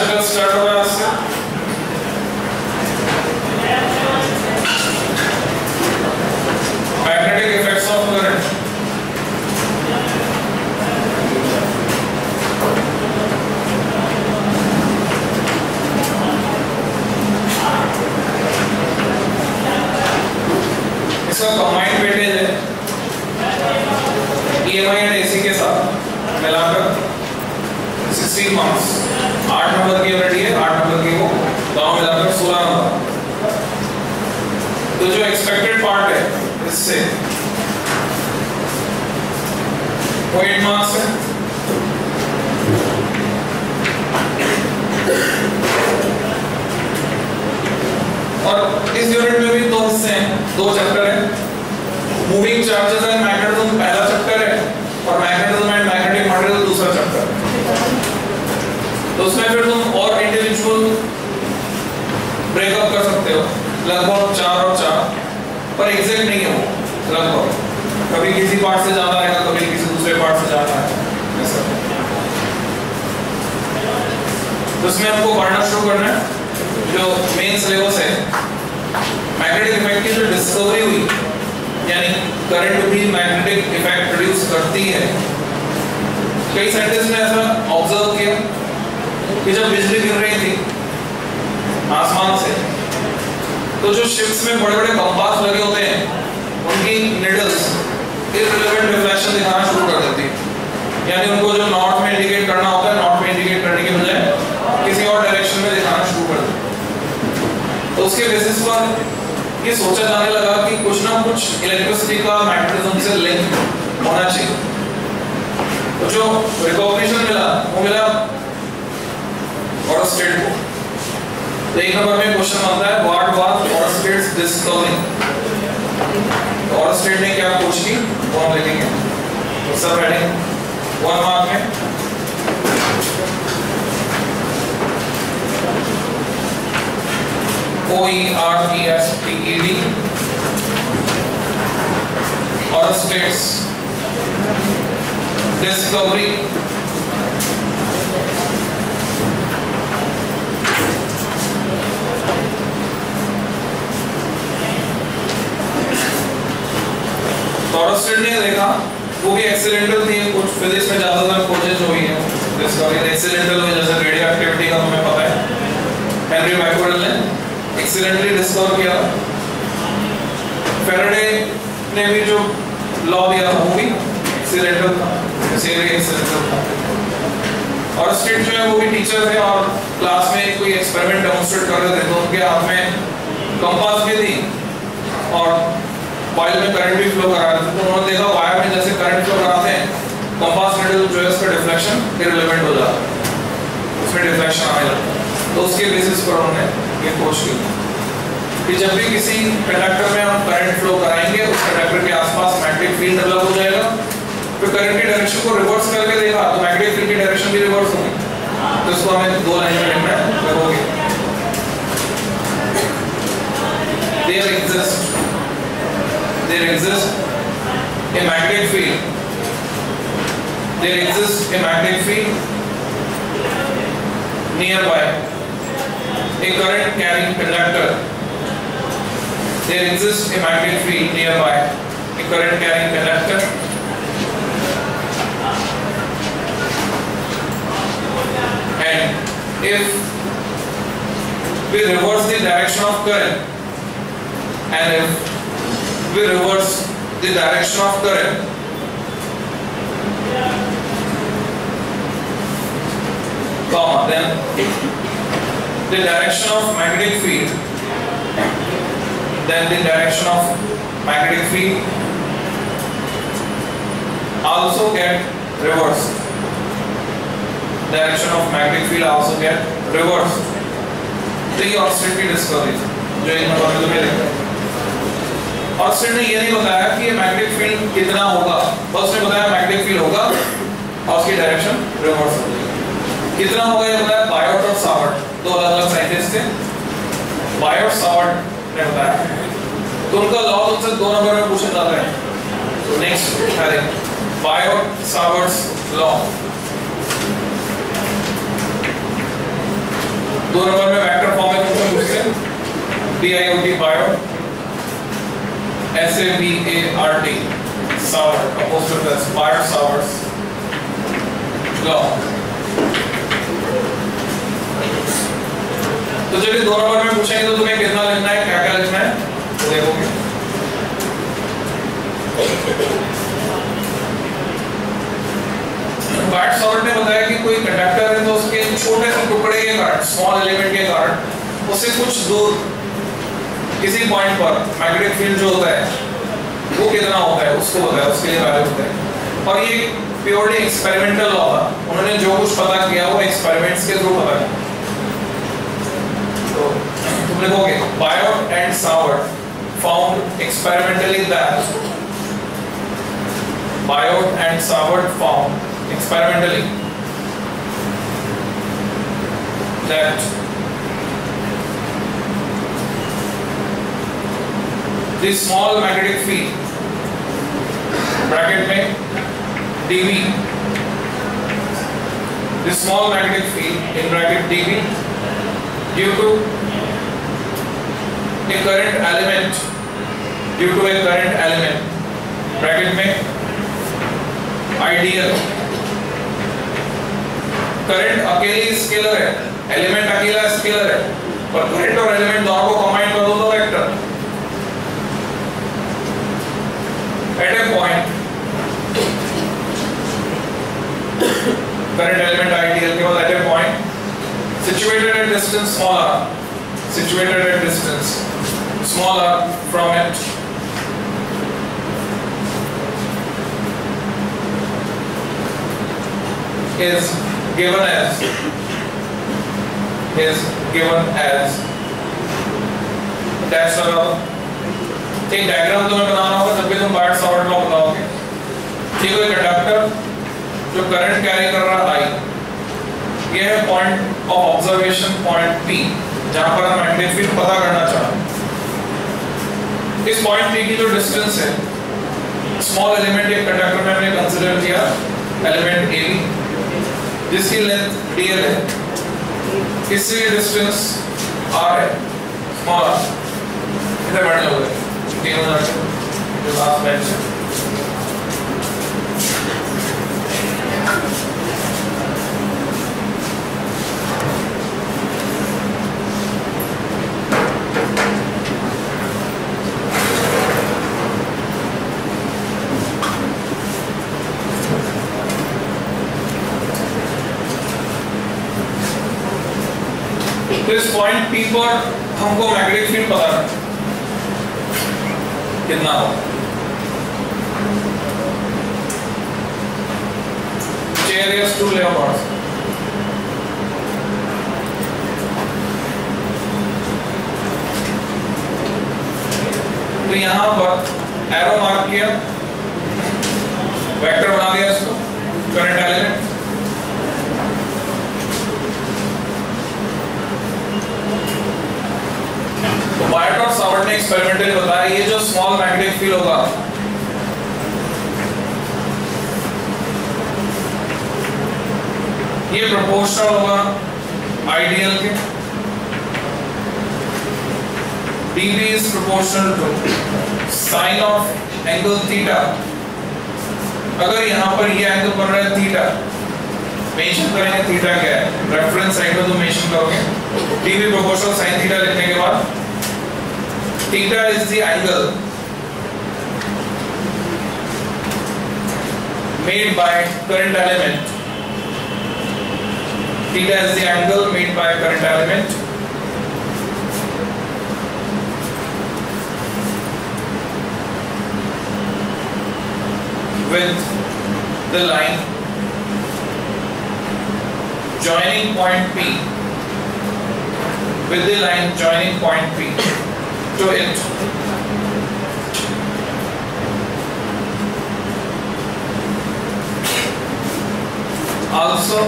चक्कर स्टार्ट हो रहा है इससे। Magnetic effects of current. इसका कंबाइंड वेटेज है EMI एंड AC के साथ मिलाकर 16 मार्क्स। 8 नंबर की यूनिट है, 8 नंबर की वो दोनों मिलाकर 16 नंबर। तो जो एक्सपेक्टेड पार्ट है इससे वो 8 मार्क्स है। और इस यूनिट में भी 2 हिस्से हैं, 2 चैप्टर हैं। मूविंग चार्जेस एंड मैग्नेटिज्म पहला चैप्टर है और मैग्नेटिज्म एंड मैग्नेटिक मटेरियल दूसरा चैप्टर है। तो उसमें फिर तुम और इंडिविजुअल ब्रेकअप कर सकते हो, लगभग 4 और 4, पर एग्जैक्ट नहीं है वो, लगभग कभी किसी पार्ट से जाना है, कभी किसी दूसरे पार्ट से जाना है ऐसा। तो उसमें हमको पढ़ना शुरू करना है। जो मेन सिलेबस है, मैग्नेटिक इफेक्ट की जो डिस्कवरी हुई, यानी करंट भी मैग्नेटिक इफेक्ट प्रोड्यूस करती है। कई साइंटिस्ट ने ऐसा ऑब्जर्व किया कि जब बिजली गिर रही थी आसमान से, तो जो शिप्स में बड़े बड़े कंपास लगे होते हैं, उनकी निडल्स इररिलेवेंट रिफ्लेक्शन दिखाना शुरू कर देती है। यानी उनको जो नॉर्थ में इंडिकेट करना होता है, नॉर्थ में इंडिकेट करने के बजाय किसी और डायरेक्शन में दिखाना शुरू कर देती है। तो उसके बेसिस पर ये सोचा जाने लगा कि कुछ ना कुछ इलेक्ट्रिसिटी का मैग्नेटिज्म से लिंक होना चाहिए। तो जो रिकॉग्निशन मिला वो मिला ऑरस्टेड को। तो 1 नंबर में क्वेश्चन आता है, व्हाट वाज ऑरस्टेड्स डिस्कवरी। तो ऑरस्टेड ने क्या खोज की वो हम लिखेंगे। तो सब हेडिंग 1 मार्क में। OERESTED Oersted's discovery. ऑरस्टेड ने देखा, वो भी एक्सीडेंटल थी, कुछ फिजिक्स में ज्यादातर खोजें जो हुई है डिस्कवरी एक्सीडेंटल हुई, जैसे रेडियो एक्टिविटी का तुम्हें पता है। हेनरी मैकवेल ने एक्सीडेंटली डिस्कवर किया। फैराडे ने भी जो लॉ दिया था वो भी एक्सीडेंटल था, एक्सीडेंटल था। और स्टेट जो है वो भी टीचर थे और क्लास में कोई एक्सपेरिमेंट डेमोंस्ट्रेट कर रहे थे, तो उनके हाथ में कंपास भी थी और वायर में करंट भी फ्लो करा रहे थे। तो उन्होंने देखा वायर में जैसे करंट फ्लो कराते हैं, कंपास निडल जो है उसका डिफ्लेक्शन इररिलेवेंट हो जाता है, उसमें डिफ्लेक्शन आने लगता है। तो उसके बेसिस पर उन्होंने ये खोज की कि जब भी किसी कंडक्टर में हम करंट फ्लो कराएंगे, उस कंडक्टर के आसपास मैग्नेटिक फील्ड डेवलप हो जाएगा। फिर करंट की डायरेक्शन को रिवर्स करके देखा तो मैग्नेटिक फील्ड की डायरेक्शन भी रिवर्स होगी। तो इसको हमें 2 लाइन में लिखना है, लगोगे। There exists a magnetic field. There exists a magnetic field nearby a current carrying conductor. There exists a magnetic field nearby a current carrying conductor. And if we reverse the direction of current, and if we reverse the direction of current, then the direction of magnetic field, then the direction of magnetic field also get reversed. Direction of magnetic field also get reversed. तो ये ऑरस्टेड की discovery जो इन number में देखा है। ऑरस्टेड ने ये नहीं बताया कि ये मैग्नेटिक फील्ड कितना होगा, बस उसने बताया मैग्नेटिक फील्ड होगा और उसकी डायरेक्शन रिवर्स हो जाएगी। कितना होगा ये बताया बायोट और सावर्ट, 2 अलग-अलग साइंटिस्ट थे। बायोट सावर्ट ने बताया, तो उनका लॉ तुमसे 2 नंबर में पूछा जाता है। तो next heading Biot Savart's law. 2 number में वेक्टर फॉर्म में क्वेश्चन पूछते हैं, BIOT bio, SAVART Savart, apostrophe S Biot Savart's law. तो चलिए 2 नंबर में पूछेंगे तो तुम्हें कितना लिखना है, क्या क्या लिखना है तो देखोगे। बार्ट सावर्ट ने बताया कि कोई कंडक्टर है तो उसके छोटे से टुकड़े के कारण, स्मॉल एलिमेंट के कारण उससे कुछ दूर किसी पॉइंट पर मैग्नेटिक फील्ड जो होता है वो कितना होता है उसको बताया, उसके लिए वैल्यू होता है। और ये प्योरली एक्सपेरिमेंटल लॉ था, उन्होंने जो कुछ पता किया वो एक्सपेरिमेंट्स के थ्रू पता किया। तो तुम लिखोगे Biot and Savart found experimentally that Biot and Savart found experimentally that the small magnetic field bracket में dV, the small magnetic field in bracket dV due to a current element bracket में ideal, current अकेली scalar है, element अकेला scalar है, और current और element दोनों को कंबाइन कर दो तो vector. At a point current element ideal के बाद at a point situated at distance small r from it is given as dash लगा। एक डायग्राम तुम्हें बनाना होगा तब भी तुम बार्ट सावर्ट लॉ बताओगे। ठीक है, कंडक्टर जो करंट कैरी कर रहा है ये है point of observation point P, जहां पर हम मैग्नेटिक फील्ड पता करना चाहते हैं। इस पॉइंट P की जो डिस्टेंस है, स्मॉल एलिमेंट एक कंडक्टर में हमने कंसीडर किया एलिमेंट AB जिसकी लेंथ dl है, इससे डिस्टेंस r है, स्मॉल r। इधर बैठ जाओगे तीनों जाके जो लास्ट बेंच है। तो इस पॉइंट P पर हमको मैग्नेटिक फील्ड पता है कितना हो। चेरियस टू लेओपार्ड्स तो यहां पर एरो मार्क किया, वेक्टर बना दिया इसको, करंट एलिमेंट। तो बायोट और सावर्ट ने एक्सपेरिमेंटली बताया ये जो स्मॉल मैग्नेटिक फील्ड होगा ये प्रोपोर्शनल होगा आइडियल के, dB is proportional to sin of angle theta। अगर यहाँ पर ये एंगल बन रहा है थीटा, मेंशन करेंगे थीटा क्या है, रेफरेंस साइड में तो मेंशन करोगे dB proportional sin theta लिखने के बाद theta is the angle made by current element, theta is the angle made by current element with the line joining point P, with the line joining point P to it। Also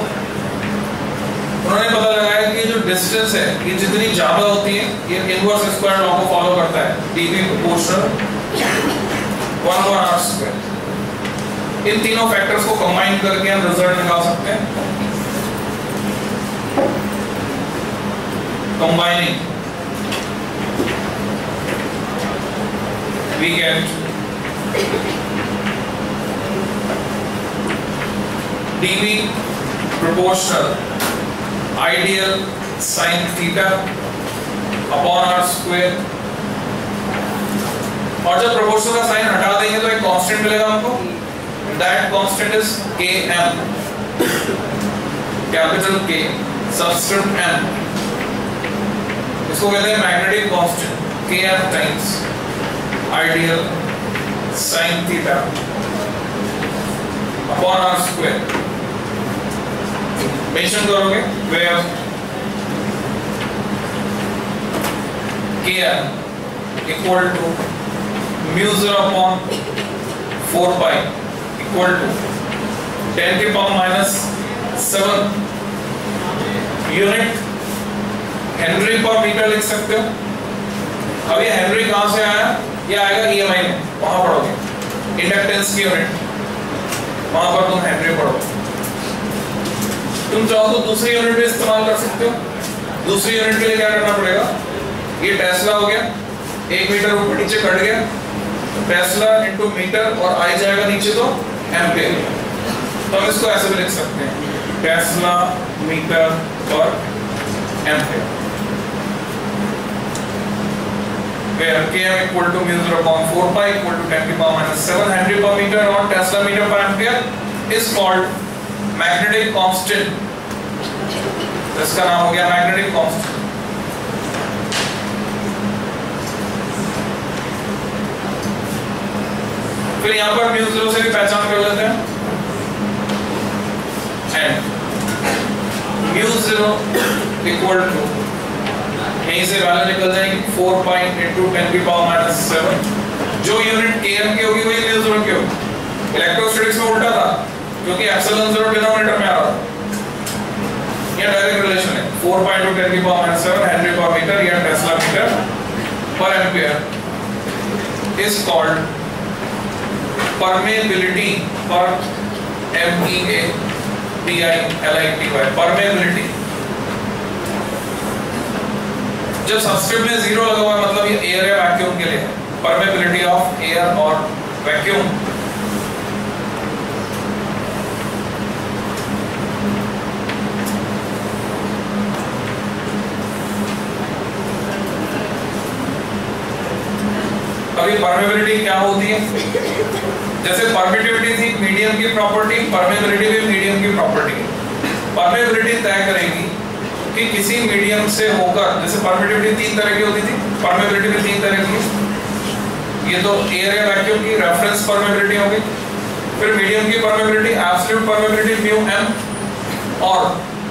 उन्होंने पता लगाया कि जो distance है ये जितनी ज्यादा होती है ये इनवर्स स्क्वायर लॉ को फॉलो करता है, dB प्रोपोर्शनल 1/r²। इन तीनों फैक्टर्स को कंबाइन करके हम रिजल्ट निकाल सकते हैं। combining, we get dV proportional ideal sin theta upon r square। और जब प्रोपोर्शनल का साइन हटा देंगे तो एक कांस्टेंट मिलेगा हमको, that constant is km, capital K subscript m। इसको कहते हैं magnetic constant km times I d l sin theta upon r square. Mention करोगे where km equal to mu 0 upon 4 pi equal to 10 की power minus 7 unit henry per metre लिख सकते हो। अब ये हेनरी कहां से आया? ये आएगा EMI में, वहां पढ़ोगे इंडक्टेंस की यूनिट, वहां पर तुम हेनरी पढ़ोगे। तुम चाहो तो दूसरी यूनिट भी इस्तेमाल कर सकते हो। दूसरी यूनिट के लिए क्या करना पड़ेगा? ये टेस्ला हो गया, 1 मीटर ऊपर नीचे कट गया, टेस्ला इनटू मीटर और आई जाएगा नीचे तो एम्पियर। तो हम इसको ऐसे भी लिख सकते हैं टेस्ला मीटर पर ampere, where km equal to mu 0 upon 4 pi equal to 10 to the power minus 7 Henry per meter or Tesla meter per ampere is called magnetic constant। इसका नाम हो गया magnetic constant। फिर यहाँ पर mu 0 से भी पहचान कर लेते हैं, and mu 0 equal to, यहीं से वैल्यू निकल जाएगी 4 पाई into 10 की पावर माइनस 7। जो यूनिट km की होगी वही mu 0 की होगी। इलेक्ट्रोस्टैटिक्स में उल्टा था क्योंकि एप्सिलॉन 0 डिनोमिनेटर में आ रहा था। ये डायरेक्ट रिलेशन है 4 पाई into 10 की power minus 7 Henry per metre या टेस्ला मीटर पर एम्पियर is called permeability पर MEAPILITY permeability। जब सब्सक्रिप्ट में 0 लगा हुआ है मतलब ये एयर या वैक्यूम के लिए है, परमेबिलिटी ऑफ एयर और वैक्यूम। अभी परमेबिलिटी क्या होती है? जैसे परमिटिविटी थी मीडियम की प्रॉपर्टी, परमेबिलिटी भी मीडियम की प्रॉपर्टी है। परमेबिलिटी तय करेगी कि किसी मीडियम से होकर, जैसे परमिटिविटी 3 तरह की होती थी, परमेबिलिटी भी 3 तरह की। ये तो एयर या वैक्यूम की रेफरेंस परमेबिलिटी होगी। फिर मीडियम की permeability absolute permeability mu m, और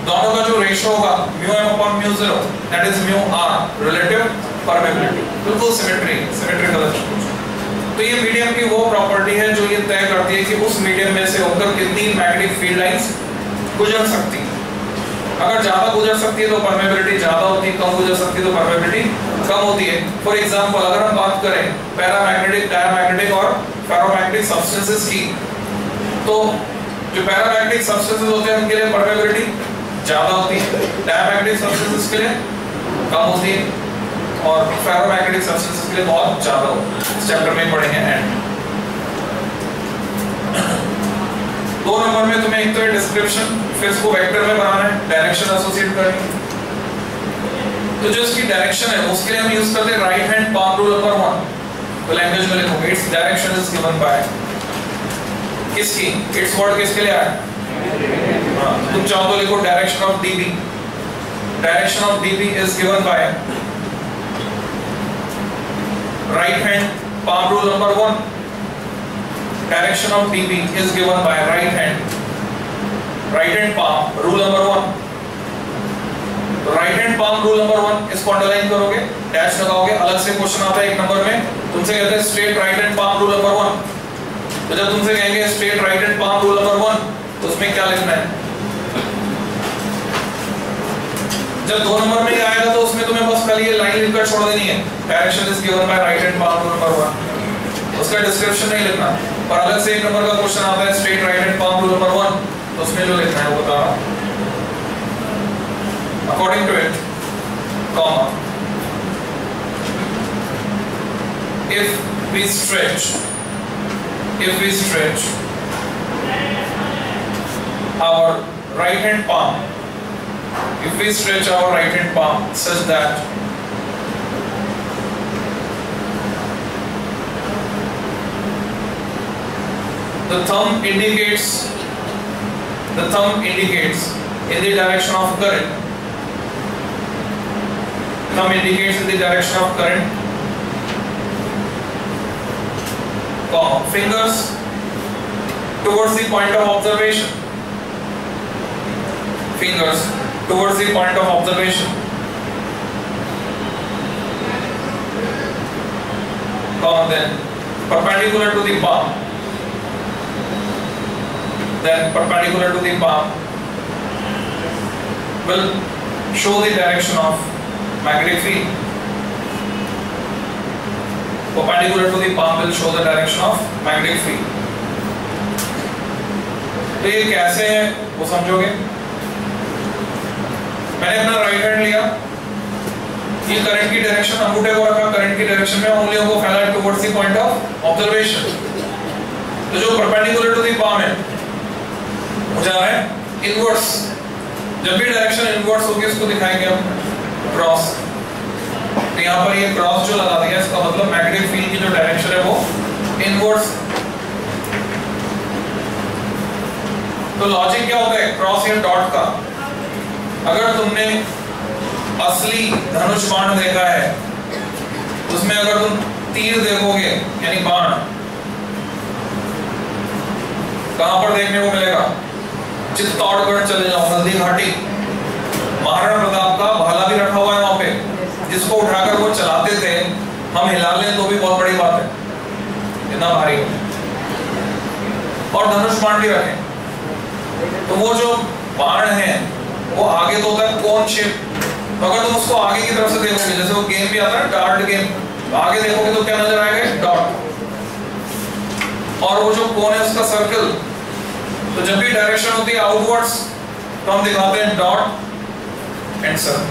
दोनों का जो रेशियो होगा mu m upon mu 0 that is mu r relative permeability. बिल्कुल सिमेट्रिकल है। तो ये मीडियम की वो प्रॉपर्टी है जो ये तय करती है कि उस मीडियम में से होकर कितनी मैग्नेटिक फील्ड लाइंस गुजर सकती है। अगर ज्यादा गुजर सकती है तो परमेबिलिटी ज्यादा होती है, कम गुजर सकती है तो परमेबिलिटी कम होती है। फॉर एग्जांपल अगर हम बात करें पैरामैग्नेटिक, डायमैग्नेटिक और फेरोमैग्नेटिक सब्सटेंसेस की, तो जो पैरामैग्नेटिक सब्सटेंसेस होते हैं उनके लिए परमेबिलिटी ज्यादा होती है, डायमैग्नेटिक सब्सटेंसेस के लिए कम होती है, और फेरोमैग्नेटिक सब्सटेंसेस के लिए बहुत ज्यादा होती है। इस चैप्टर में पढ़ेंगे एंड 2 नंबर में तुम्हें एक तो डिस्क्रिप्शन, फिर इसको वेक्टर में बनाना है, डायरेक्शन एसोसिएट करनी है। तो जो इसकी डायरेक्शन है उसके लिए हम यूज करते हैं right hand palm rule number 1। तो लैंग्वेज में लिखोगे its direction is given by किसकी, इट्स वर्ड किसके लिए आया? तुम चाहो तो लिखो direction of dB. Direction of dB is given by right hand palm rule number 1। Direction of dB is given by right hand palm rule number 1। right hand palm rule number 1 इसको underline करोगे, dash लगाओगे। अलग से question आता है 1 number में, तुमसे कहते हैं straight right hand palm rule number 1। तो जब तुमसे कहेंगे straight right hand palm rule number 1 तो उसमें क्या लिखना है? जब 2 नंबर में आएगा तो उसमें तुम्हें बस खाली ये लाइन लिखकर छोड़ देनी है, direction is given by right hand palm rule number 1। उसका डिस्क्रिप्शन नहीं लिखना। और अलग से 1 नंबर का क्वेश्चन आता है straight right hand palm rule number 1, तो उसमें जो लिखना है वो बता रहा हूं। According to it comma, if we stretch our right hand palm, if we stretch our right hand palm such that the thumb indicates in the direction of current, thumb indicates in the direction of current, fingers towards the point of observation, fingers towards the point of observation, then perpendicular to the palm, then perpendicular to the palm will show the direction of magnetic field. Perpendicular to the palm will show the direction of magnetic field. तो ये कैसे है वो समझोगे? मैंने अपना right hand लिया, ये करंट की डायरेक्शन अंगूठे को रखा करंट की डायरेक्शन में, उंगलियों को फैला towards the point of observation. तो जो परपेंडिकुलर टू द पाम है वो जा रहा है इनवर्स। जब भी डायरेक्शन इनवर्स होगी उसको दिखाएंगे हम क्रॉस। तो यहाँ पर ये क्रॉस जो लगा दिया इसका मतलब मैग्नेटिक फील्ड की जो डायरेक्शन है वो इनवर्स। तो लॉजिक क्या होता है क्रॉस या डॉट का? अगर तुमने असली धनुष बाण देखा है उसमें अगर तुम तीर देखोगे यानी बाण, कहां पर देखने को मिलेगा? चित्तौड़गढ़ चले जाओ, नदी घाटी, महाराणा प्रताप का भाला भी रखा हुआ है वहां पे, जिसको उठाकर वो चलाते थे। हम हिला लें तो भी बहुत बड़ी बात है, इतना भारी है। और धनुष बाण भी रखें तो वो जो बाण है वो आगे तो होता है कोन शेप, तो अगर तुम उसको आगे की तरफ से देखोगे, जैसे वो गेम भी आता है डार्ट गेम, तो आगे देखोगे तो क्या नजर आएगा? डॉट। और वो जो कोन है उसका सर्कल। तो जब भी डायरेक्शन होती है आउटवर्ड्स तो हम दिखाते हैं डॉट एंड सर्कल,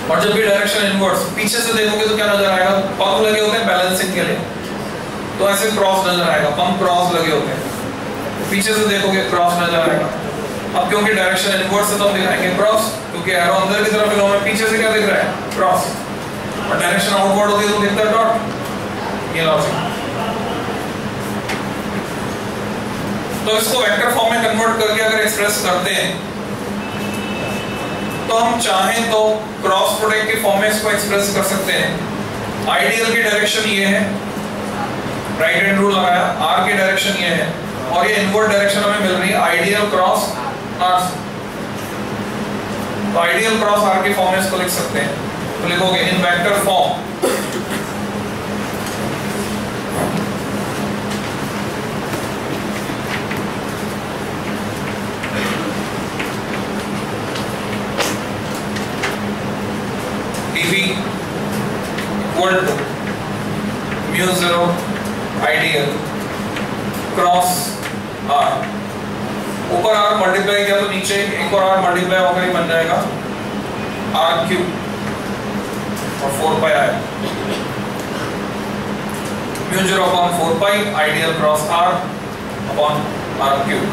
और जब भी डायरेक्शन इनवर्ड्स पीछे से देखोगे तो क्या नजर आएगा? पंप लगे होते हैं बैलेंसिंग के लिए, तो ऐसे क्रॉस नजर आएगा, पंप क्रॉस लगे होते हैं। पीछे से देखोगे क्रॉस नजर आएगा। अब क्योंकि डायरेक्शन इनवर्स है तो हम दिखाएंगे क्रॉस, क्योंकि एरो अंदर की तरफ है, पीछे से क्या दिख रहा है? क्रॉस। और डायरेक्शन आउटवर्ड होती है तो दिखता है डॉट। ये लॉजिक। तो इसको वेक्टर फॉर्म में कन्वर्ट करके अगर एक्सप्रेस करते हैं तो हम चाहें तो क्रॉस प्रोडक्ट के फॉर्म में इसको एक्सप्रेस कर सकते हैं। आइडियल की डायरेक्शन ये है, राइट हैंड रूल लगाया, आर की डायरेक्शन ये है, और ये इनवर्ड डायरेक्शन हमें मिल रही है आइडियल क्रॉस आर। तो आइडियल क्रॉस आर के फॉर्म में इसको लिख सकते हैं। तो लिखोगे in vector form dv equal to mu 0 ideal cross R. ऊपर आर मल्टीप्लाई किया तो नीचे एक और आर मल्टीप्लाई होकर ही बन जाएगा आर क्यूब और 4 पाई आया। Mu 0 upon 4 pi ideal cross R upon R cube.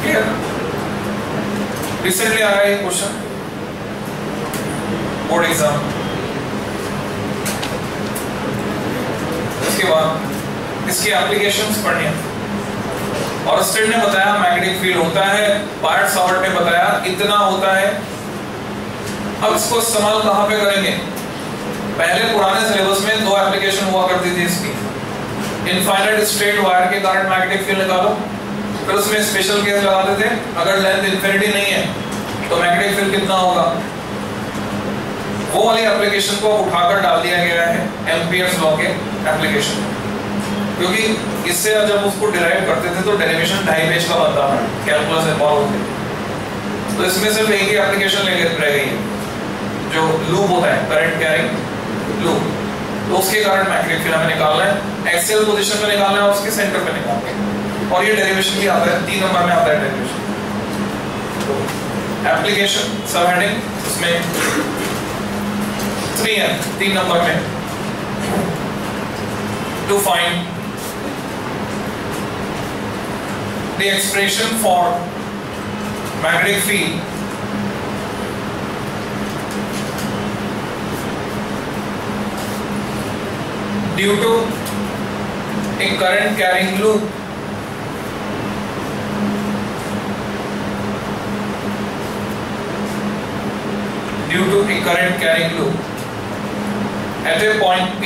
Clear? Recently आया ये क्वेश्चन बोर्ड एग्जाम। उसके बाद इसकी एप्लीकेशंस पढ़नी है। और स्टेट ने बताया मैग्नेटिक फील्ड होता है, बायट सावर्ट ने बताया इतना होता है। अब इसको इस्तेमाल कहाँ पे करेंगे? पहले पुराने सिलेबस में 2 एप्लीकेशन हुआ करती थी इसकी। इनफाइनाइट स्ट्रेट वायर के कारण मैग्नेटिक फील्ड निकालो, फिर उसमें स्पेशल केस लगाते थे अगर लेंथ इनफिनिटी नहीं है तो मैग्नेटिक फील्ड कितना होगा। वो वाली एप्लीकेशन को उठाकर डाल दिया गया है एम्पियर्स लॉ के एप्लीकेशन, क्योंकि इससे जब उसको डिराइव करते थे तो डेरिवेशन 2.5 पेज का बनता है, कैलकुलस इन्वॉल्व होते थे। तो इसमें सिर्फ एक ही एप्लीकेशन लेकर रह गई है जो लूप होता है, करंट कैरिंग लूप। तो उसके कारण मैग्नेटिक फील्ड हमें निकालना है, एक्सियल पोजीशन पे निकालना है और उसके सेंटर पे निकालना है। और ये डेरिवेशन भी आता है, 3 नंबर में आता है डेरिवेशन। एप्लीकेशन सब हेडिंग उसमें 3 नंबर में to find the expression for magnetic field due to a current carrying loop at a point P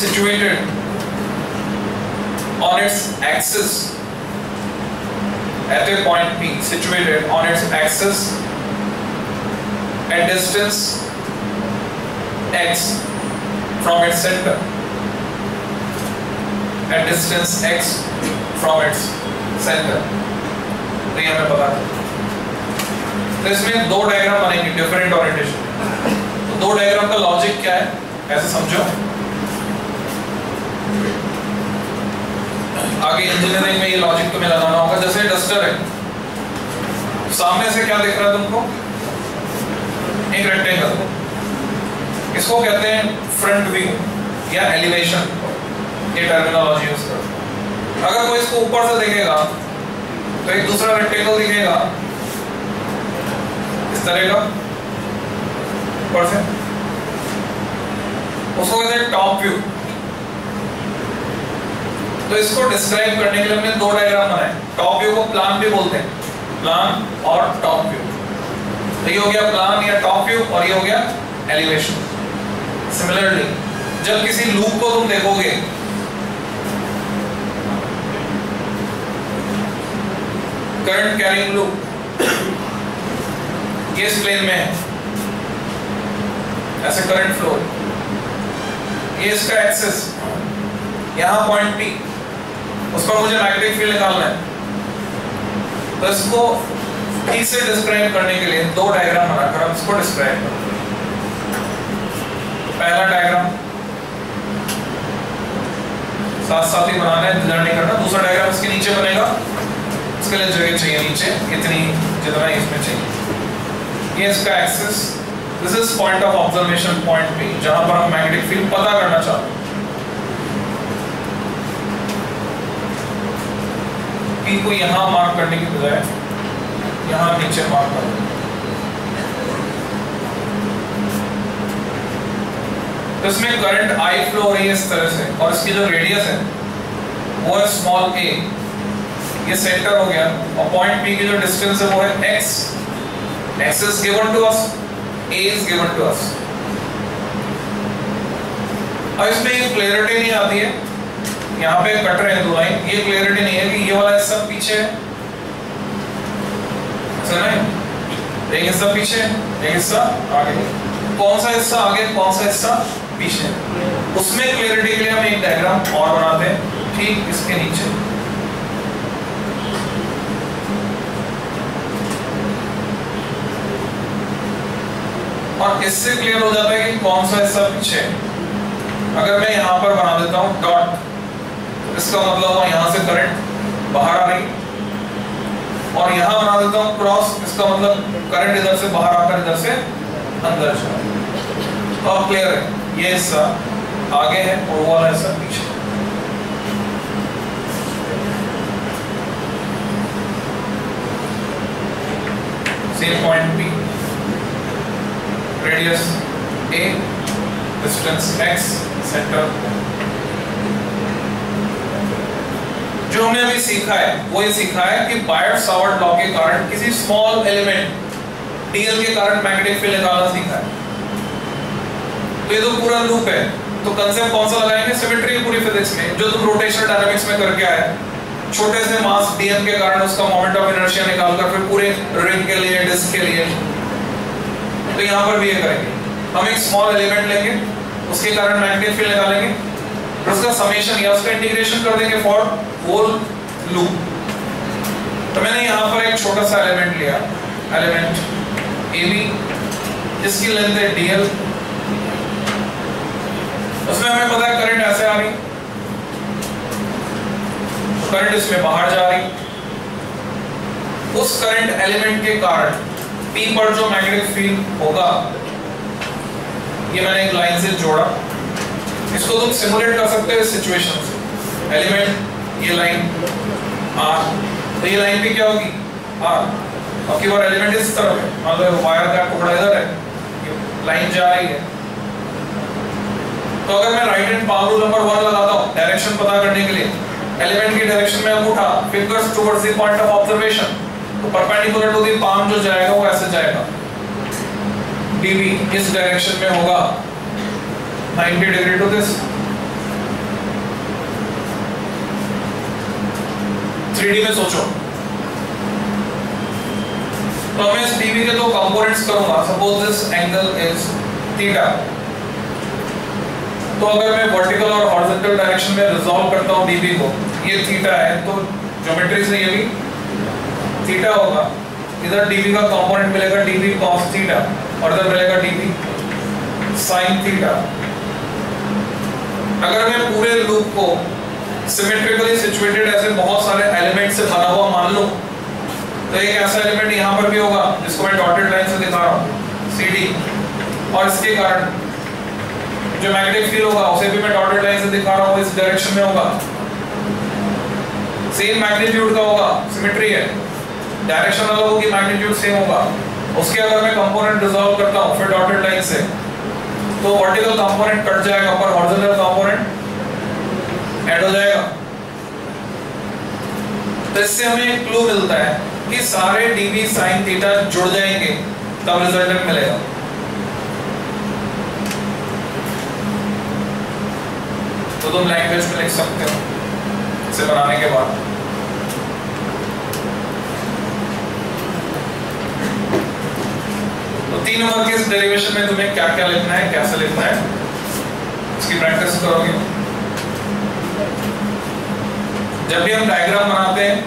situated on its axis at distance x from its center तो ये हमें पता है। तो इसमें दो डायग्राम बनेंगे डिफरेंट ओरिएंटेशन। तो दो डायग्राम का लॉजिक क्या है ऐसे समझो। आगे इंजीनियरिंग में ये लॉजिक तुम्हें लगाना होगा। जैसे डस्टर है, सामने से क्या दिख रहा है तुमको? एक रेक्टेंगल, इसको कहते हैं फ्रंट व्यू या एलिवेशन, ये टर्मिनोलॉजी यूज करो। अगर कोई इसको ऊपर से देखेगा तो एक दूसरा रेक्टेंगल दिखेगा इस तरह का ऊपर से, उसको कहते हैं टॉप व्यू। तो इसको डिस्क्राइब करने के लिए हमने दो डायग्राम बनाए। टॉप व्यू को प्लान भी बोलते हैं, प्लान और टॉप व्यू। तो ये हो गया प्लान या टॉप व्यू और ये हो गया एलिवेशन। सिमिलरली जब किसी लूप को तुम देखोगे, करंट कैरिंग लूप ये इस प्लेन में है, ऐसे करंट फ्लो, ये इसका एक्सिस, यहां पॉइंट P, उस पर मुझे मैग्नेटिक फील्ड निकालना है। तो इसको ठीक से डिस्क्राइब करने के लिए दो डायग्राम बनाकर हम इसको डिस्क्राइब करें। पहला डायग्राम साथ ही बनाना है, इंतजार नहीं करना। दूसरा डायग्राम इसके नीचे बनेगा, इसके लिए जगह चाहिए नीचे, इतनी जितना इसमें चाहिए। ये इसका axis, this is point of observation point P, जहां पर हम मैग्नेटिक फील्ड पता करना चाहते हैं। P को यहां मार्क करने की बजाय यहां नीचे मार्क कर दो। तो इसमें करंट I फ्लो हो रही है इस तरह से, और इसकी जो रेडियस है वो है स्मॉल a, ये सेंटर हो गया, और पॉइंट P की जो डिस्टेंस है वो है x। x is given to us, a is given to us। अब इसमें ये क्लैरिटी नहीं आती है, यहाँ पे कट रहे हैं दो लाइन, ये क्लैरिटी नहीं है कि ये वाला हिस्सा पीछे है, ऐसा नहीं, एक हिस्सा पीछे एक हिस्सा आगे, कौन सा हिस्सा आगे कौन सा हिस्सा पीछे, उसमें क्लैरिटी के लिए हम एक डायग्राम और बनाते हैं ठीक इसके नीचे। और इससे क्लियर हो जाता है कि कौन सा हिस्सा पीछे है। अगर मैं यहां पर बना देता हूं डॉट, इसका मतलब हुआ यहां से करंट बाहर आ रही, और यहां बना देता हूं क्रॉस, इसका मतलब करंट इधर से बाहर आकर इधर से अंदर जा रहा है। तो अब क्लियर है, ये हिस्सा आगे है और वो वाला हिस्सा पीछे। Same point P, radius a, distance x, centre. जो हमने अभी सीखा है वो ये सीखा है कि बायर-सावर्ट लॉ के कारण किसी स्मॉल एलिमेंट dl के कारण मैग्नेटिक फील्ड निकालना सीखा है। तो ये तो पूरा लूप है, तो कंसेप्ट कौन सा लगाएंगे? सिमेट्री पूरी फिजिक्स में, जो तुम रोटेशनल डायनामिक्स में करके आए, छोटे से मास dm के कारण उसका मोमेंट ऑफ इनर्शिया निकालकर फिर पूरे रिंग के लिए, डिस्क के लिए, तो यहाँ पर भी ये करेंगे। हम एक स्मॉल एलिमेंट लेंगे, उसके कारण मैग्नेटिक फील्ड निकालेंगे, फिर उसका समेशन या उसका इंटीग्रेशन कर देंगे फॉर होल लूप। तो मैंने यहाँ पर एक छोटा सा एलिमेंट लिया, एलिमेंट AB, जिसकी लेंथ है dl, उसमें हमें पता है करंट ऐसे आ रही, करंट इसमें बाहर जा रही, उस करंट एलिमेंट के कारण P पर जो मैग्नेटिक फील्ड होगा, ये मैंने एक लाइन से जोड़ा, इसको तुम सिमुलेट कर सकते हो इस सिचुएशन से। एलिमेंट ये लाइन R, तो ये लाइन भी क्या होगी R, और केवल एलिमेंट इस तरफ है, मान लो वायर का टुकड़ा इधर है, लाइन जा रही है। तो अगर मैं right hand palm rule number 1 लगाता हूँ डायरेक्शन पता करने के लिए, एलिमेंट की डायरेक्शन में अंगूठा, fingers towards the point of observation, तो परपेंडिकुलर टू द पाम जो जाएगा वो ऐसे जाएगा, dv इस डायरेक्शन में होगा 90 डिग्री टू दिस। 3D में सोचो, तो मैं इस dv के दो कंपोनेंट्स करूंगा। Suppose this angle is theta, तो अगर मैं वर्टिकल और हॉरिजॉन्टल डायरेक्शन में रिजॉल्व करता हूं dv को, ये थीटा है तो ज्योमेट्री से ये भी थीटा होगा। इधर dv का कंपोनेंट मिलेगा dv cos थीटा, और इधर मिलेगा dv sin थीटा। अगर मैं पूरे लूप को सिमेट्रिकली सिचुएटेड ऐसे बहुत सारे एलिमेंट से बना हुआ मान लूं, तो एक ऐसा एलिमेंट यहाँ पर भी होगा जिसको मैं डॉटेड लाइन से दिखा रहा हूँ CD, और इसके कारण जो मैग्नेटिक फील्ड होगा उसे भी मैं डॉटेड लाइन से दिखा रहा हूँ, इस डायरेक्शन में होगा, सेम मैग्नीट्यूड का होगा, सिमेट्री है, डायरेक्शन अलग होगी, मैग्नीट्यूड सेम होगा। उसके अगर मैं कंपोनेंट रिजॉल्व करता हूँ फिर डॉटेड लाइन से, तो वर्टिकल कंपोनेंट कट जाएगा पर हॉरिजॉन्टल कंपोनेंट ऐड हो जाएगा। तो इससे हमें एक क्लू मिलता है कि सारे dv sin थीटा जुड़ जाएंगे तब रिजल्टेंट मिलेगा। तो तुम लैंग्वेज में लिख सकते हो इसे बनाने के बाद। तो 3 नंबर के इस डेरिवेशन में तुम्हें क्या क्या लिखना है, कैसे लिखना है, इसकी प्रैक्टिस करोगे। जब भी हम डायग्राम बनाते हैं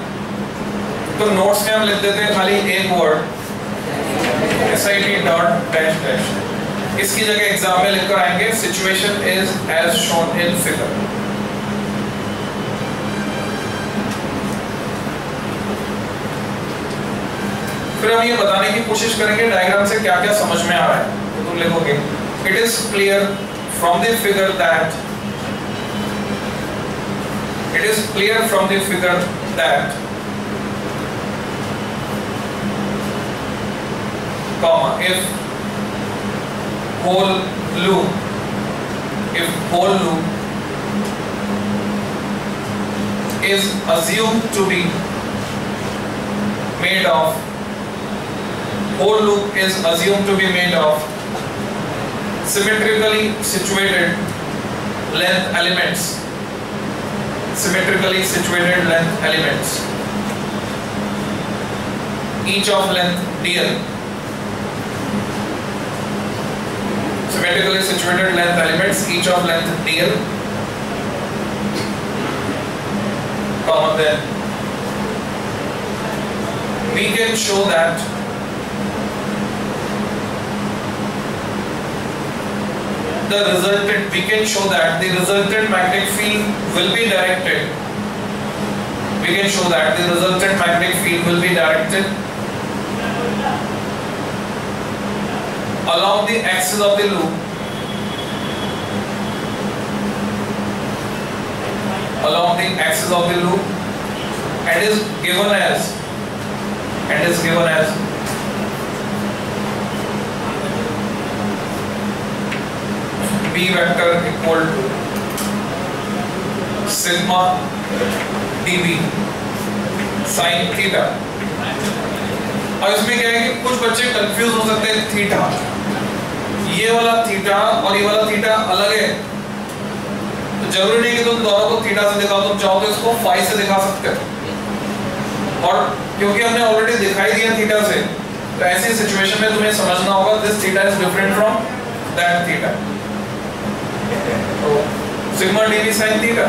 तो नोट्स में हम लिख देते हैं खाली एक word SIT dot dash dash, इसकी जगह एग्जाम में लिखकर आएंगे situation is as shown in figure. फिर हम ये बताने की कोशिश करेंगे डायग्राम से क्या क्या समझ में आ रहा है। तो तुम लिखोगे it is clear from the figure that, it is clear from the figure that comma if whole loop is assumed to be made of symmetrically situated length elements, each of length dl, symmetrically situated length elements each of length dl, comma then we can show that the resultant magnetic field will be directed. We can show that the resultant magnetic field will be directed along the axis of the loop, and is given as B vector equal to sigma dV sin theta. और इसमें क्या है कि कुछ बच्चे confuse हो सकते हैं, थीटा, ये वाला थीटा और ये वाला थीटा अलग है, तो जरूरी नहीं कि तुम दोनों को थीटा से दिखाओ, तुम चाहो तो इसको फाई से दिखा सकते हो। और क्योंकि हमने ऑलरेडी दिखाई दिया थीटा से, तो ऐसी सिचुएशन में तुम्हें समझना होगा this theta is different from that theta. तो सिग्मा dV sin थीटा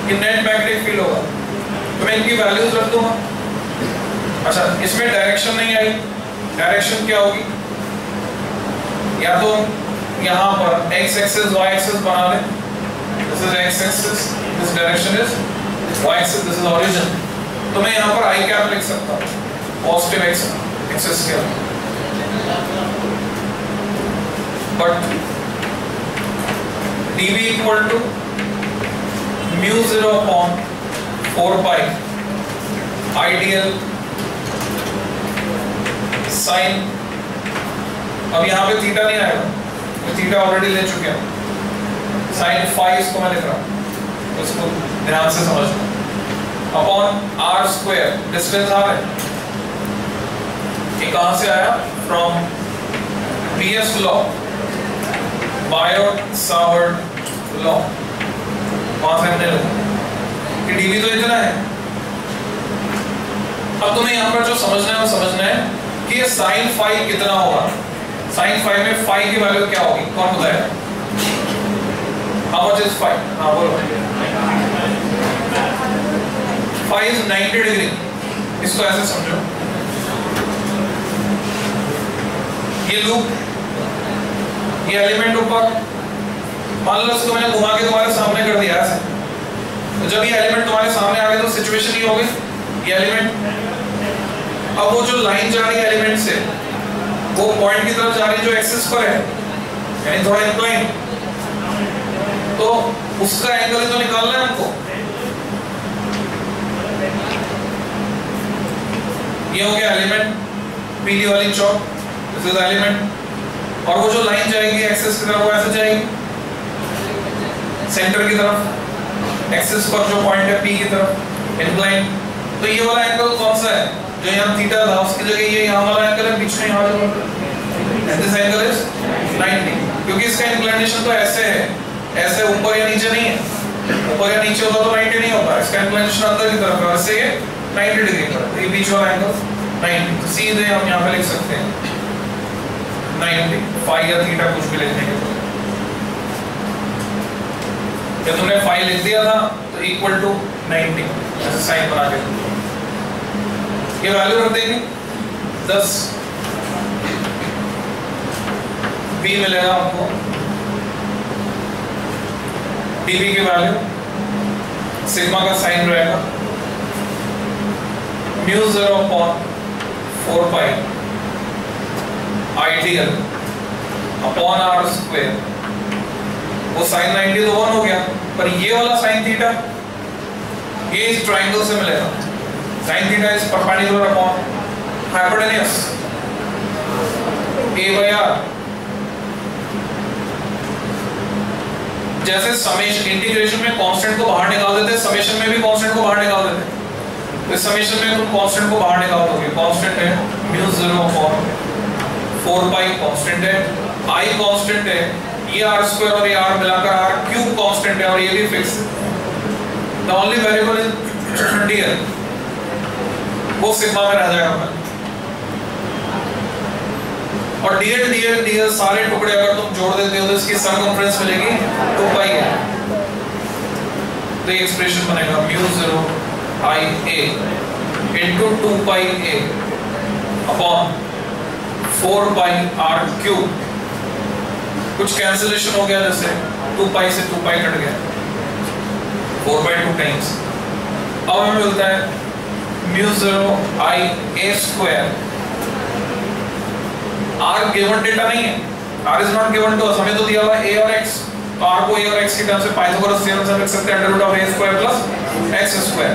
ये नेट मैग्नेटिक फील्ड होगा, तो मैं इनकी वैल्यूज रख दूंगा। अच्छा, इसमें डायरेक्शन नहीं आई, डायरेक्शन क्या होगी, या तो यहाँ पर x एक्सिस y एक्सिस बना लें, this is x axis this direction is y axis, this is origin, तो मैं यहाँ पर i कैप लिख सकता हूँ पॉजिटिव एक्सिस के, but dv equal to mu 0 upon 4 pi ideal sine, अब यहाँ पे थीटा नहीं आएगा, तो थीटा ऑलरेडी ले चुके हैं, साइन फाई इसको मैं लिख रहा हूँ, उसको ध्यान से समझना, upon R square, distance R है, ये कहाँ से आया, from BS law, Biot Savart law, वहां से हमने लिखा कि डीवी तो इतना है। अब तुम्हें यहाँ पर जो समझना है वो समझना है कि ये साइन फाई कितना होगा, साइन फाई में फाई की वैल्यू क्या होगी, कौन बताएगा, हाउ मच इज फाई, हाँ बोलो, फाई इज 90 डिग्री, इसको ऐसे समझो, ये लूप, ये एलिमेंट ऊपर, मान लो इसको मैंने घुमा के तुम्हारे सामने कर दिया ऐसे, तो जब ये एलिमेंट तुम्हारे सामने आ गए तो सिचुएशन ये हो गई, ये एलिमेंट, अब वो जो लाइन जा रही है एलिमेंट से, वो पॉइंट की तरफ जा रही है जो एक्सिस पर है, यानी थोड़ा इंक्लाइन, तो उसका एंगल ही तो निकालना है हमको, ये हो गया एलिमेंट, पीली वाली चौक, दिस इज एलिमेंट, और वो जो लाइन जाएगी एक्सिस की तरफ वो ऐसे जाएगी सेंटर की तरफ, एक्सिस पर जो पॉइंट है पी की तरफ इंक्लाइन, तो ये वाला एंगल कौन सा है, जो यहाँ थीटा था उसकी जगह ये यहाँ वाला एंगल है, बीच में यहाँ जो दिस एंगल इज 90, क्योंकि इसका इंक्लिनेशन तो ऐसे है, ऐसे ऊपर या नीचे नहीं है, ऊपर या नीचे होता तो 90 नहीं होता, इसका इंक्लिनेशन अंदर की तरफ है, वैसे ये 90 डिग्री पर, तो ये बीच वाला एंगल 90, तो सीधे हम यहाँ पे लिख सकते हैं 90, फाई या थीटा कुछ भी लिखने के बाद, जब तुमने फाई लिख दिया था तो इक्वल टू 90 ऐसे साइन बना के ये वैल्यू रख देंगे 10, b मिलेगा हमको, dv की वैल्यू, सिग्मा का साइन रहेगा mu 0 upon 4 pi ideal upon R square, वो साइन 90 तो 1 हो गया, पर ये वाला साइन थीटा ये इस ट्रायंगल से मिलेगा, sine theta is perpendicular upon hypotenuse a by r, जैसे समेशन इंटीग्रेशन में कांस्टेंट को बाहर निकाल देते हैं, समेशन में भी कांस्टेंट को बाहर निकाल देते हैं, तो इस समेशन में तुम कांस्टेंट को बाहर निकाल दोगे, कांस्टेंट है म्यू 0 अपॉन 4 पाई कांस्टेंट है, i कांस्टेंट है, ये r स्क्वायर और ये r मिलाकर r क्यूब कांस्टेंट है, और ये भी फिक्स है, the only variable is dl, वो सिग्मा में रह जाएगा, और dl सारे टुकड़े अगर तुम जोड़ देते हो तो इसकी सरकमफ्रेंस मिलेगी 2 पाई है, तो ये एक्सप्रेशन बनेगा mu 0 i a into 2 pi a upon 4 pi r cube, कुछ कैंसिलेशन हो गया, जैसे 2 पाई से 2 पाई कट गया, 4/2 टाइम्स, अब हमें मिलता है mu 0 i a square, r given data नहीं है, r is not given to us, हमें तो दिया हुआ है a और x, तो r को a और x की टर्म से पाइथागोरस थ्योरम से लिख सकते हैं under root of a square plus x square,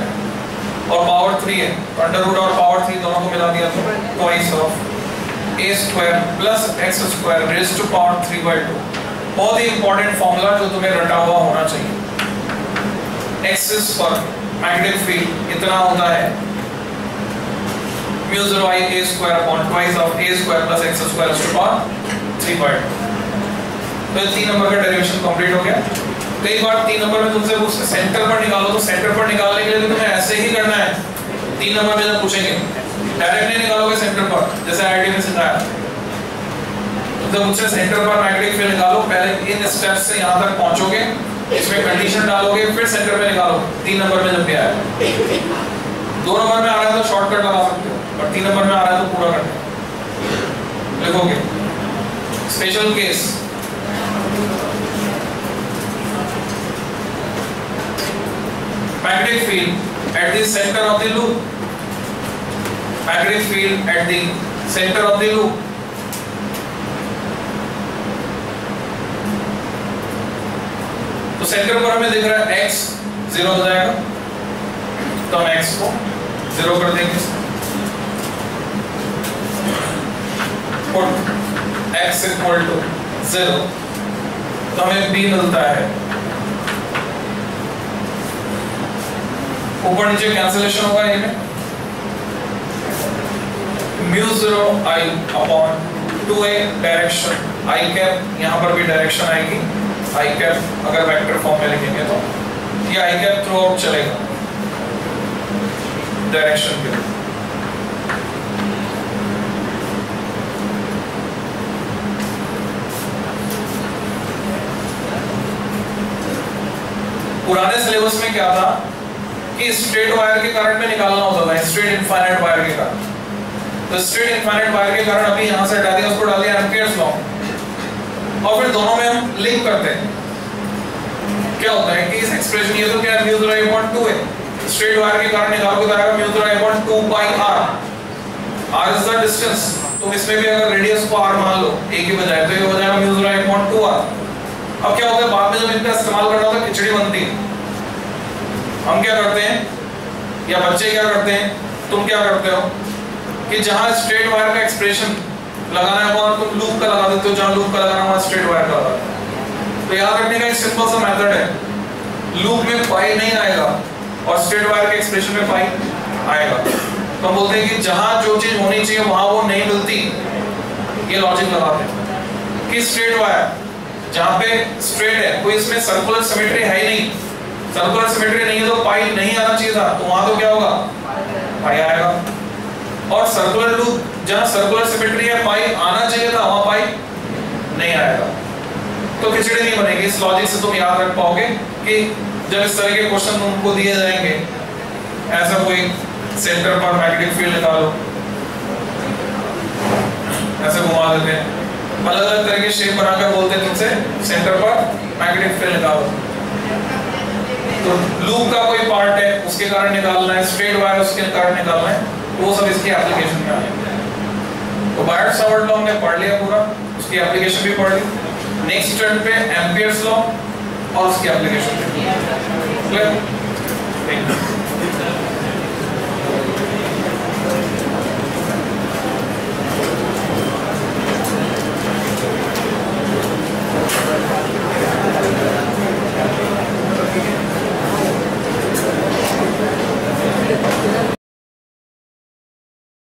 और पावर 3 है तो अंडर रूट और पावर 3 दोनों को मिला दिया तो twice of a square plus x square raise to power 3/2, बहुत ही इंपॉर्टेंट फार्मूला जो तुम्हें रटा हुआ होना चाहिए, एक्सिस पर मैग्नेटिक फील्ड इतना होता है mu 0 i a square upon twice of a square plus x square to power 3/2, तो 3 नंबर का डेरिवेशन कंप्लीट हो गया। कई बार 3 नंबर में तुमसे पूछते सेंटर पर निकालो, तो सेंटर पर निकालने के लिए तुम्हें ऐसे ही करना है, 3 नंबर में जब पूछेंगे डायरेक्ट नहीं निकालोगे सेंटर पर, जैसे आईआईटी में सिखाया, तो मुझसे सेंटर पर मैग्नेटिक फील्ड निकालो, पहले इन स्टेप्स से यहाँ तक पहुँचोगे, इसमें कंडीशन डालोगे, फिर सेंटर पे निकालो, 3 नंबर में जब भी आया, 2 नंबर में आ रहा है तो शॉर्टकट लगा सकते हो, और 3 नंबर में आ रहा है तो पूरा करना लिखोगे। Special case magnetic field at the center of the loop, magnetic field at the center of the loop. तो सेंटर पर हमें दिख रहा है x 0 हो जाएगा, तो हम x को 0 कर देंगे, और x इक्वल टू 0, तो हमें b मिलता है। ऊपर नीचे कैंसिलेशन होगा ये में μ0 I upon 2a direction I cap, यहाँ पर भी डायरेक्शन आएगी I कैप, अगर वेक्टर फॉर्म में लिखेंगे तो ये I कैप थ्रू आउट चलेगा डायरेक्शन के। पुराने सिलेबस में क्या था कि स्ट्रेट वायर के करंट में निकालना होता था, स्ट्रेट इनफाइनाइट वायर के करंट। तो स्ट्रेट इनफाइनाइट वायर के करंट अभी यहां से हटा दिया, उसको डाल दिया एम्पियर्स लॉ, और फिर दोनों में हम लिंक करते हैं। क्या होता है कि इस एक्सप्रेशन ये तो क्या है, μ0/2 है, स्ट्रेट वायर के करंट निकालोगे तो आएगा μ0/2 पाई r, r is the distance. तो इसमें भी अगर रेडियस को r मान लो a की बजाय, तो ये हो जाएगा μ0/2r। अब क्या होता है, बाद में जब इनका इस्तेमाल करना होता है खिचड़ी बनती है। हम क्या करते हैं, या बच्चे क्या करते हैं, तुम क्या करते हो कि जहां स्ट्रेट वायर का एक्सप्रेशन लगाना है वहां तुम लूप का लगा देते हो, जहां लूप का लगाना वहां स्ट्रेट वायर का लगा देते हो। तो याद रखने का एक सिंपल सा मेथड है, लूप में पाई नहीं आएगा और स्ट्रेट वायर के एक्सप्रेशन में पाई आएगा। तो हम बोलते हैं कि जहां जो चीज होनी चाहिए वहां वो नहीं मिलती, ये लॉजिक लगाते हैं कि स्ट्रेट वायर जहां पे स्ट्रेट है, कोई इसमें सर्कुलर सिमेट्री है ही नहीं, सर्कुलर सिमेट्री नहीं है तो पाई नहीं आना चाहिए था, तो वहां तो क्या होगा, पाई आएगा। और सर्कुलर लूप जहां सर्कुलर सिमेट्री है, पाई आना चाहिए था, वहां पाई नहीं आएगा, तो खिचड़ी नहीं बनेगी। इस लॉजिक से तुम याद रख पाओगे कि जब इस तरह के क्वेश्चन तुमको दिए जाएंगे, ऐसा कोई सेंटर पर मैग्नेटिक फील्ड निकालो, ऐसे घुमा देते हैं, अलग अलग तरह के शेप बनाकर बोलते हैं तुमसे सेंटर पर मैग्नेटिक फील्ड निकालो। तो लूप का कोई पार्ट है उसके कारण निकालना है, स्ट्रेट वायर उसके कारण निकालना है, तो वो सब इसकी एप्लीकेशन में आएंगे। तो बायट-सावर्त लॉ हमने पढ़ लिया पूरा, उसकी एप्लीकेशन भी पढ़ ली। नेक्स्ट टर्न पे एम्पियर्स लॉ और उसकी एप्लीकेशन।